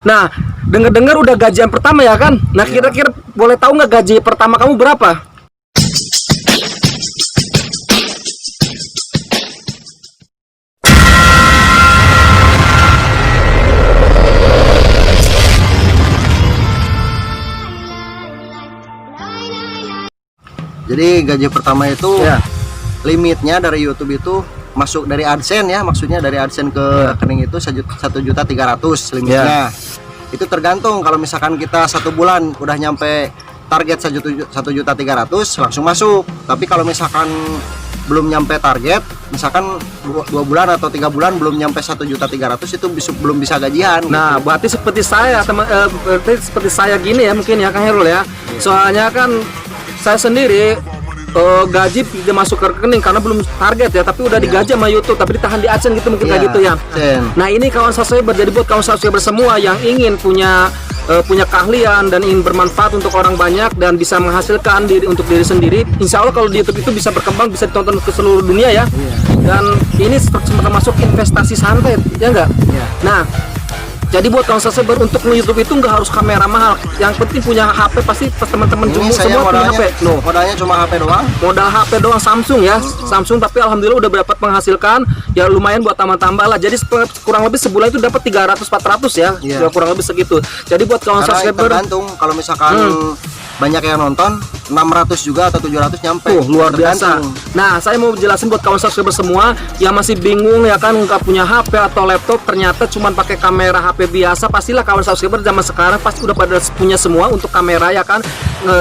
Nah, dengar-dengar udah gajian pertama ya kan? Nah, kira-kira boleh tahu nggak gaji pertama kamu berapa? Jadi gaji pertama itu limitnya dari YouTube itu masuk dari AdSense ya, maksudnya dari AdSense ke rekening itu 1.300.000 limitnya. Itu tergantung, kalau misalkan kita 1 bulan udah nyampe target 1.300.000 langsung masuk. Tapi kalau misalkan belum nyampe target, misalkan 2 bulan atau 3 bulan belum nyampe 1.300.000 itu belum bisa gajian. Nah, gitu. berarti seperti saya berarti seperti saya gini ya mungkin ya Kang Herul ya. Soalnya kan saya sendiri gaji tidak masuk ke rekening karena belum target ya, tapi udah digaji sama YouTube, tapi ditahan di AdSense gitu mungkin kayak gitu ya. Nah, ini kawan subscriber, jadi buat kawan subscriber semua yang ingin punya keahlian dan ingin bermanfaat untuk orang banyak dan bisa menghasilkan untuk diri sendiri, insya Allah kalau di YouTube itu bisa berkembang, bisa ditonton ke seluruh dunia ya. Dan ini termasuk investasi santai ya enggak? Nah, jadi buat kawan subscriber untuk YouTube itu nggak harus kamera mahal, yang penting punya HP. Pasti teman-teman semua punya HP. Modalnya cuma HP doang. Modal HP doang Samsung ya, Samsung, tapi alhamdulillah udah dapat menghasilkan ya lumayan buat tambah-tambah lah. Jadi kurang lebih sebulan itu dapat 300-400 ya, ya kurang lebih segitu. Jadi buat kawan subscriber tergantung, kalau misalkan banyak yang nonton 600 juga atau 700 nyampe. Luar biasa. Nah, saya mau jelasin buat kawan subscriber semua yang masih bingung ya kan, nggak punya HP atau laptop, ternyata cuman pakai kamera HP biasa. Pastilah kawan subscriber zaman sekarang pasti udah pada punya semua untuk kamera ya kan.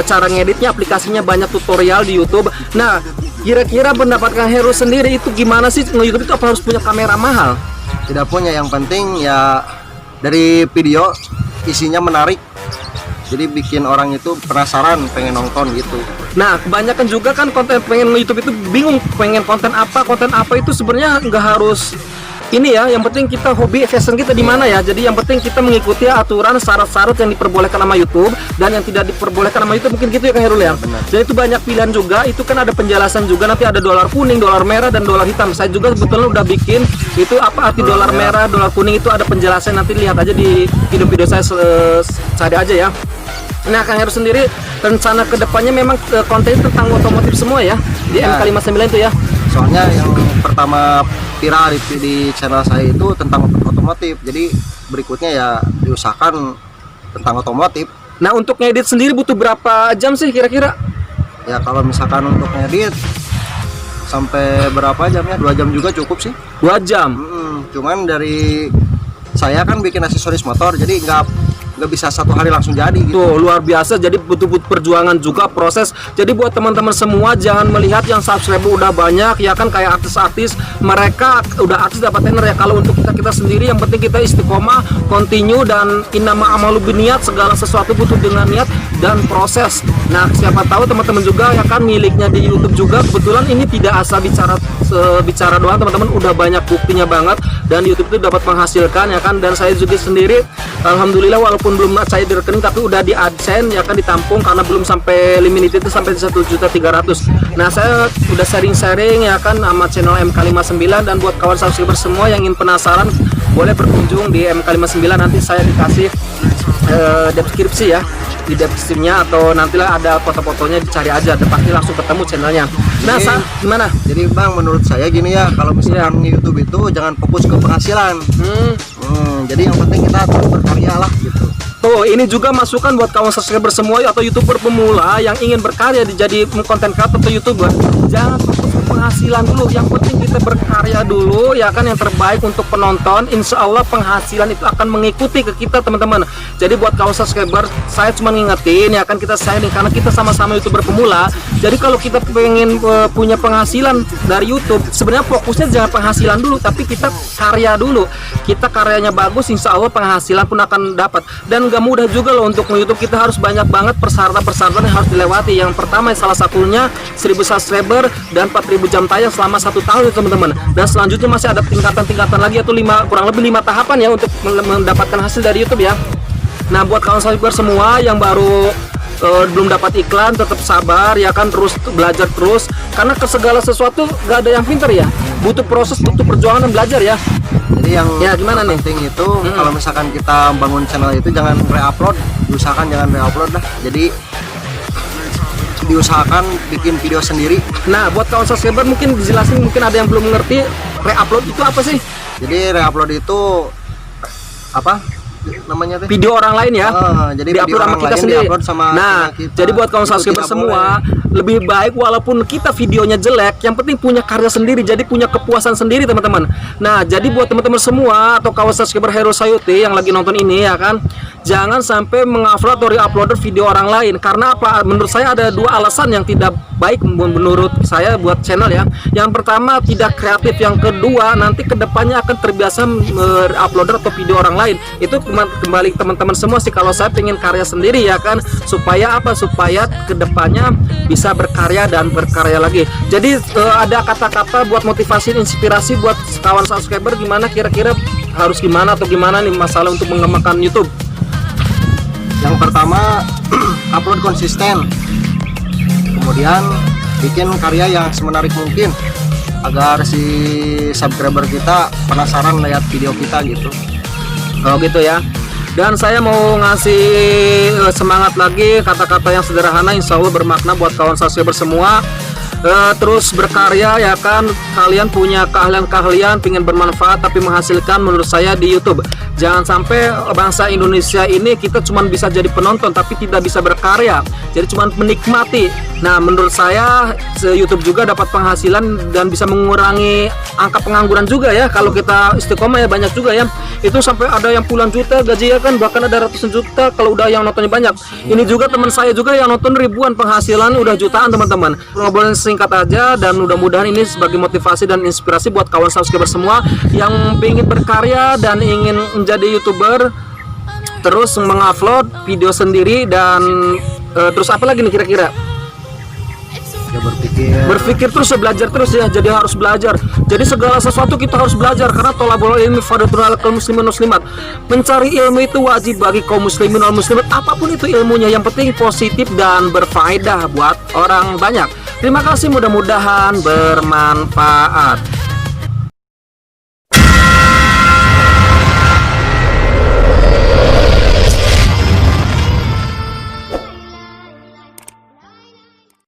Cara ngeditnya, aplikasinya banyak, tutorial di YouTube. Nah, kira-kira pendapat Kang Heru sendiri itu gimana sih, nge-YouTube itu apa harus punya kamera mahal? Tidak punya, yang penting ya dari video isinya menarik, jadi bikin orang itu penasaran pengen nonton gitu. Nah, kebanyakan juga kan konten pengen YouTube itu bingung pengen konten apa itu sebenarnya nggak harus ini ya, yang penting kita hobi fashion kita di mana ya. Jadi yang penting kita mengikuti aturan syarat-syarat yang diperbolehkan sama YouTube dan yang tidak diperbolehkan sama YouTube, mungkin gitu ya Kang Herul ya. Jadi itu banyak pilihan juga, itu kan ada penjelasan juga, nanti ada dolar kuning, dolar merah, dan dolar hitam. Saya juga sebetulnya udah bikin itu apa arti dolar merah, dolar kuning, itu ada penjelasan, nanti lihat aja di video-video saya, cari aja ya. Nah, Kang Heru sendiri rencana kedepannya memang konten tentang otomotif semua ya di MK59 itu ya. Soalnya yang pertama viral di channel saya itu tentang otomotif, jadi berikutnya ya diusahakan tentang otomotif. Nah, untuk ngedit sendiri butuh berapa jam sih kira-kira? Ya kalau misalkan untuk ngedit sampai berapa jamnya, 2 jam juga cukup sih. 2 jam? Cuman dari saya kan bikin aksesoris motor, jadi nggak bisa 1 hari langsung jadi gitu. Tuh, luar biasa. Jadi butuh perjuangan juga, proses. Jadi buat teman-teman semua jangan melihat yang subscriber udah banyak ya kan, kayak artis-artis, mereka udah artis dapat tener ya. Kalau untuk kita sendiri yang penting kita istiqomah, continue, dan innama amalu biniat, segala sesuatu butuh dengan niat dan proses. Nah, siapa tahu teman-teman juga ya kan miliknya di YouTube juga. Kebetulan ini tidak asal bicara doang teman-teman, udah banyak buktinya banget, dan YouTube itu dapat menghasilkan ya kan. Dan saya juga sendiri alhamdulillah walaupun belum saya di rekening tapi udah di AdSense ya kan, ditampung karena belum sampai limit itu sampai 1.300.000. Nah, saya udah sharing-sharing ya kan sama channel MK59, dan buat kawan subscriber semua yang ingin penasaran boleh berkunjung di MK59, nanti saya dikasih deskripsi ya, di deskripsinya, atau nantilah ada foto-fotonya, dicari aja, pasti langsung ketemu channelnya. Nah, gimana? Jadi Bang, menurut saya gini ya, kalau misalkan YouTube itu jangan fokus ke penghasilan. Jadi yang penting kita terus berkarya lah gitu. Tuh, ini juga masukan buat kawan subscriber semua atau YouTuber pemula yang ingin berkarya jadi konten kreator atau YouTuber. Jangan fokus ke penghasilan dulu, yang penting kita berkarya dulu ya kan, yang terbaik untuk penonton. Insya Allah penghasilan itu akan mengikuti ke kita teman-teman. Jadi buat kawan subscriber, saya cuma ngingetin ya kan, kita sharing karena kita sama-sama YouTuber pemula. Jadi kalau kita pengen punya penghasilan dari YouTube, sebenarnya fokusnya jangan penghasilan dulu, tapi kita karya dulu. Kita karyanya bagus, insya Allah penghasilan pun akan dapat. Dan gak mudah juga loh untuk YouTube, kita harus banyak banget persyaratan yang harus dilewati. Yang pertama salah satunya 1000 subscriber dan 4000 jam tayang selama 1 tahun teman-teman. Dan selanjutnya masih ada tingkatan-tingkatan lagi, yaitu kurang lebih 5 tahapan ya untuk mendapatkan hasil dari YouTube ya. Nah, buat kawan subscriber semua yang baru belum dapat iklan, tetap sabar ya kan, terus belajar terus, karena ke segala sesuatu gak ada yang pintar ya. butuh proses, butuh perjuangan dan belajar ya. Jadi yang Ya, gimana nih? penting itu kalau misalkan kita bangun channel itu jangan re-upload, diusahakan jangan re-upload lah. Jadi diusahakan bikin video sendiri. Nah, buat kawan subscriber mungkin dijelasin, mungkin ada yang belum mengerti re-upload itu apa sih? Jadi re-upload itu apa namanya tuh? Video orang lain ya. Jadi Di-upload video sama orang kita lain sendiri. di-upload sama Nah, kita. jadi buat kawan Itu subscriber tidak semua, boleh. lebih baik walaupun kita videonya jelek, yang penting punya karya sendiri, jadi punya kepuasan sendiri teman-teman. Nah, jadi buat teman-teman semua atau kawan subscriber Hero Sayuti yang lagi nonton ini ya kan, jangan sampai mengupload atau re-upload video orang lain. Karena apa? Menurut saya ada dua alasan yang tidak baik menurut saya buat channel ya. Yang pertama tidak kreatif, yang kedua nanti kedepannya akan terbiasa uploader atau video orang lain. Itu kembali teman-teman semua sih, kalau saya pengen karya sendiri ya kan, supaya apa? Supaya kedepannya bisa berkarya dan berkarya lagi. Jadi ada kata-kata buat motivasi, inspirasi buat kawan subscriber, gimana kira-kira harus gimana atau gimana nih masalah untuk mengembangkan YouTube? Yang pertama upload konsisten, kemudian bikin karya yang semenarik mungkin agar si subscriber kita penasaran lihat video kita gitu. Oh gitu ya. Dan saya mau ngasih semangat lagi, kata-kata yang sederhana insya Allah bermakna buat kawan subscriber semua. Terus berkarya ya kan, kalian punya keahlian-keahlian, pengen bermanfaat tapi menghasilkan menurut saya di YouTube. Jangan sampai bangsa Indonesia ini kita cuma bisa jadi penonton tapi tidak bisa berkarya, jadi cuma menikmati. Nah, menurut saya YouTube juga dapat penghasilan dan bisa mengurangi angka pengangguran juga ya. Kalau kita istiqomah ya, banyak juga ya. Itu sampai ada yang puluhan juta gaji ya kan, bahkan ada ratusan juta kalau udah yang nontonnya banyak. Ini juga teman saya juga yang nonton ribuan, penghasilan udah jutaan teman-teman. Ngobrolin singkat aja, dan mudah-mudahan ini sebagai motivasi dan inspirasi buat kawan subscriber semua yang ingin berkarya dan ingin menjadi YouTuber, terus mengupload video sendiri dan terus apa lagi nih kira-kira? Ya Berpikir terus ya, belajar terus ya, jadi harus belajar. Jadi segala sesuatu kita harus belajar, karena tolabul ilmi fardhatun 'alal muslimin muslimat. Mencari ilmu itu wajib bagi kaum muslimin wal muslimat, apapun itu ilmunya, yang penting positif dan berfaedah buat orang banyak. Terima kasih, mudah-mudahan bermanfaat.